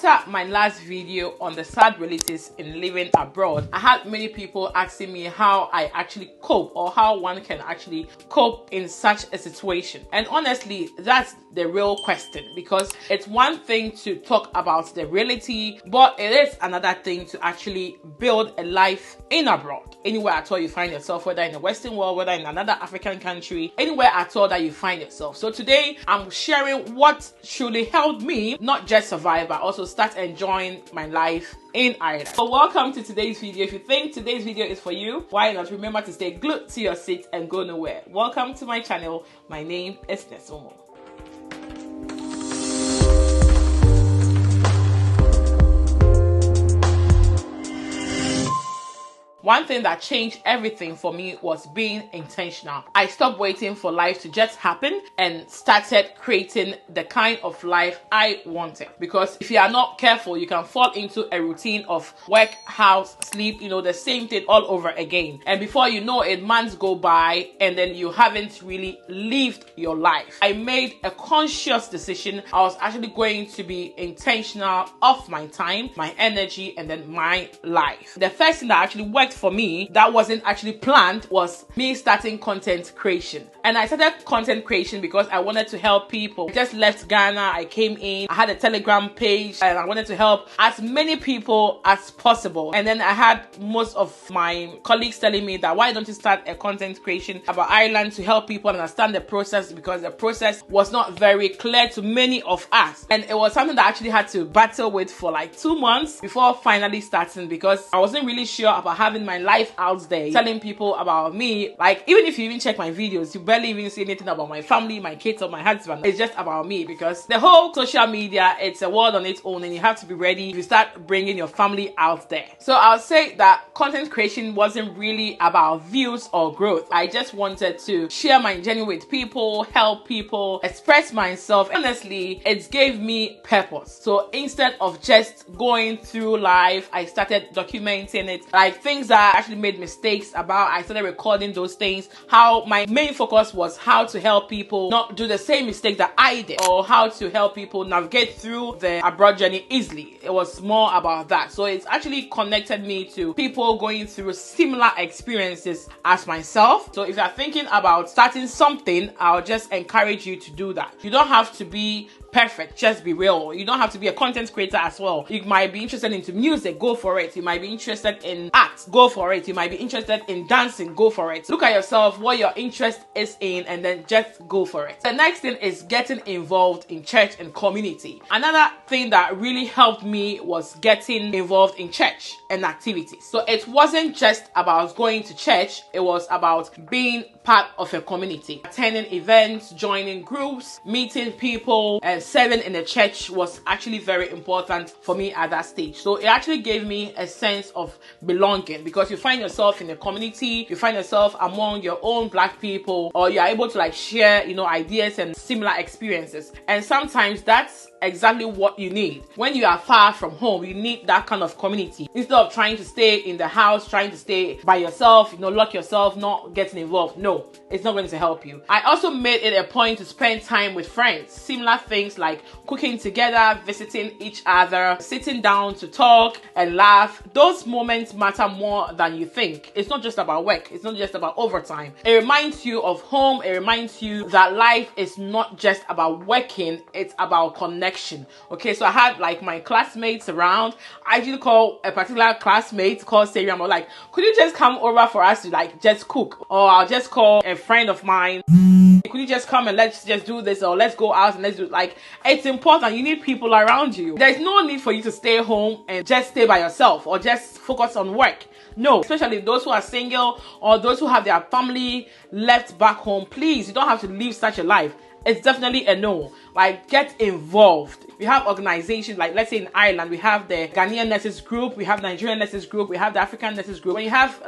After my last video on the sad realities in living abroad, I had many people asking me how I actually cope or how one can actually cope in such a situation. And honestly, that's the real question, because it's one thing to talk about the reality, but it is another thing to actually build a life in abroad. Anywhere at all you find yourself, whether in the Western world, whether in another African country, anywhere at all that you find yourself. So today I'm sharing what truly helped me not just survive, but also start enjoying my life in Ireland. So welcome to today's video. If you think today's video is for you, why not remember to stay glued to your seat and go nowhere. Welcome to my channel. My name is Momo. One thing that changed everything for me was being intentional. I stopped waiting for life to just happen and started creating the kind of life I wanted. Because if you are not careful, you can fall into a routine of work, house, sleep, the same thing all over again. And before you know it, months go by and then you haven't really lived your life. I made a conscious decision. I was actually going to be intentional of my time, my energy, and then my life. The first thing that actually worked for me that wasn't actually planned was me starting content creation. And I started content creation because I wanted to help people. I just left Ghana, I came in, I had a Telegram page and I wanted to help as many people as possible. And then I had most of my colleagues telling me that why don't you start a content creation about Ireland to help people understand the process, because the process was not very clear to many of us. And it was something that I actually had to battle with for like 2 months before finally starting, because I wasn't really sure about having my life out there, telling people about me. Like, even if you even check my videos, you barely even see anything about my family, my kids, or my husband. It's just about me, because the whole social media, it's a world on its own and you have to be ready if you start bringing your family out there. So I'll say that content creation wasn't really about views or growth. I just wanted to share my journey with people, help people, express myself. Honestly, it gave me purpose. So instead of just going through life, I started documenting it, like things that I actually made mistakes about. I started recording those things. How my main focus was how to help people not do the same mistake that I did, or how to help people navigate through the abroad journey easily. It was more about that. So it's actually connected me to people going through similar experiences as myself. So if you're thinking about starting something, I'll just encourage you to do that. You don't have to be perfect, just be real. You don't have to be a content creator as well. You might be interested into music, go for it. You might be interested in art, go for it. You might be interested in dancing, go for it. Look at yourself, what your interest is in, and then just go for it. The next thing is getting involved in church and community. Another thing that really helped me was getting involved in church and activities. So it wasn't just about going to church, it was about being part of a community. Attending events, joining groups, meeting people, and serving in the church was actually very important for me at that stage. So it actually gave me a sense of belonging, because you find yourself in a community, you find yourself among your own black people, or you're able to share, ideas and similar experiences. And sometimes that's exactly what you need. When you are far from home, you need that kind of community. Instead of trying to stay in the house, trying to stay by yourself, lock yourself, not getting involved. No, it's not going to help you. I also made it a point to spend time with friends. Similar things like cooking together, visiting each other, sitting down to talk and laugh. Those moments matter more than you think. It's not just about work. It's not just about overtime. It reminds you of home. It reminds you that life is not just about working. It's about connection. Okay, so I had my classmates around. I actually call a particular classmate called Sarah. I'm like, could you just come over for us to just cook? Or I'll just call a friend of mine. Could you just come and let's just do this, or let's go out and let's do it's important. You need people around you. There's no need for you to stay home and just stay by yourself or just focus on work. No, especially those who are single or those who have their family left back home. Please, you don't have to live such a life. It's definitely a no. Get involved. We have organizations, let's say in Ireland, we have the Ghanaian Nurses Group, we have Nigerian Nurses Group, we have the African Nurses Group. When you have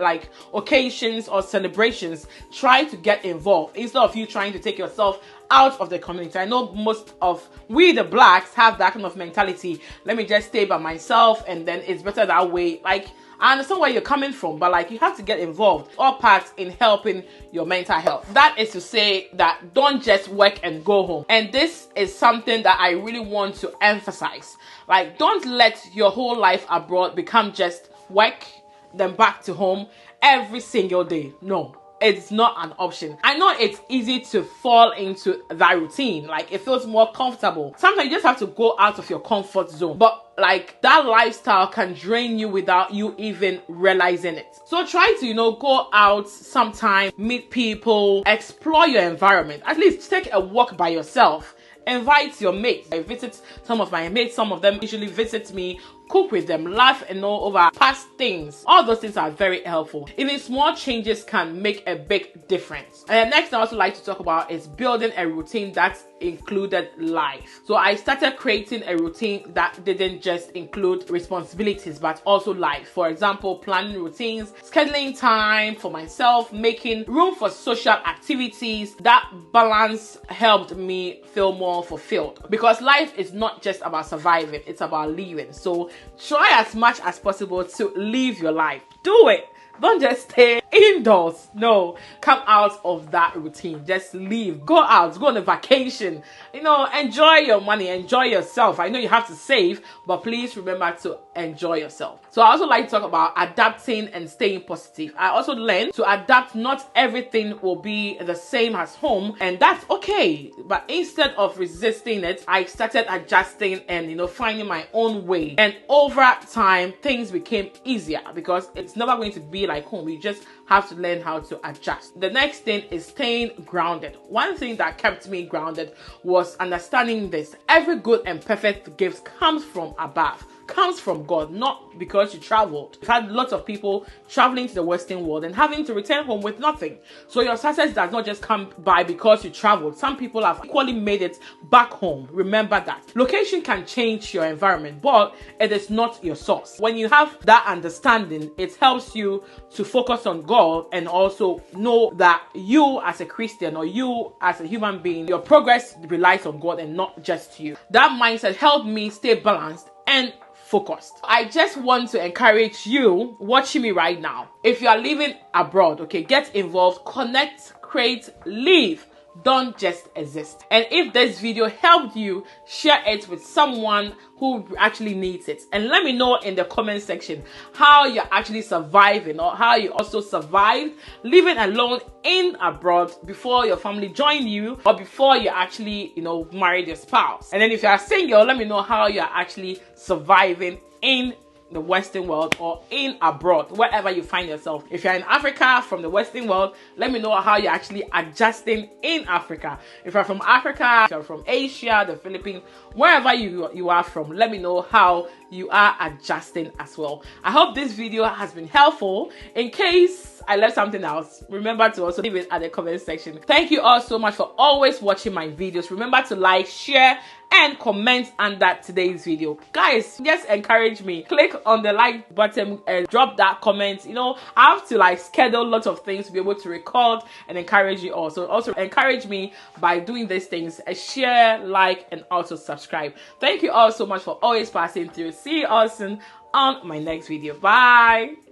occasions or celebrations, try to get involved instead of you trying to take yourself out of the community. I know most of we the blacks have that kind of mentality. Let me just stay by myself and then it's better that way. Like, I understand where you're coming from, but like you have to get involved all parts in helping your mental health. That is to say that don't just work and go home. And this is something that I really want to emphasize. Like, don't let your whole life abroad become just work, then back to home every single day. No. It's not an option. I know it's easy to fall into that routine. Like, it feels more comfortable. Sometimes you just have to go out of your comfort zone. But like, that lifestyle can drain you without you even realizing it. So try to, go out sometime, meet people, explore your environment. At least take a walk by yourself. Invite your mates. I visit some of my mates. Some of them usually visit me, cook with them, laugh and know over past things. All those things are very helpful. Even small changes can make a big difference. And the next I also like to talk about is building a routine that included life. So I started creating a routine that didn't just include responsibilities but also life. For example, planning routines, scheduling time for myself, making room for social activities. That balance helped me feel more fulfilled, because life is not just about surviving, it's about living. So try as much as possible to live your life. Do it. Don't just stay indoors. No, come out of that routine. Just leave. Go out. Go on a vacation. Enjoy your money. Enjoy yourself. I know you have to save, but please remember to enjoy yourself. So I also like to talk about adapting and staying positive. I also learned to adapt. Not everything will be the same as home, and that's okay. But instead of resisting it, I started adjusting and finding my own way. And over time, things became easier because it's never going to be like home. You just have to learn how to adjust. The next thing is staying grounded. One thing that kept me grounded was understanding this: every good and perfect gift comes from above, comes from God, not because you traveled. We've had lots of people traveling to the Western world and having to return home with nothing. So your success does not just come by because you traveled. Some people have equally made it back home. Remember that. Location can change your environment, but it is not your source. When you have that understanding, it helps you to focus on God and also know that you as a Christian or you as a human being, your progress relies on God and not just you. That mindset helped me stay balanced and focused. I just want to encourage you watching me right now. If you are living abroad, okay, get involved, connect, create, live. Don't just exist. And if this video helped you, share it with someone who actually needs it. And let me know in the comment section how you're actually surviving, or how you also survived living alone in abroad before your family joined you, or before you actually, married your spouse. And then if you are single, let me know how you're actually surviving in the Western world or in abroad, wherever you find yourself. If you're in Africa from the Western world, let me know how you're actually adjusting in Africa. If you're from Africa, if you're from Asia, the Philippines, wherever you are from, let me know how you are adjusting as well. I hope this video has been helpful. In case I left something else, remember to also leave it at the comment section. Thank you all so much for always watching my videos. Remember to like, share, and comment under today's video. Guys, just encourage me. Click on the like button and drop that comment. I have to schedule lots of things to be able to record and encourage you all. So also encourage me by doing these things: share, like, and also subscribe. Thank you all so much for always passing through. See you all soon on my next video. Bye.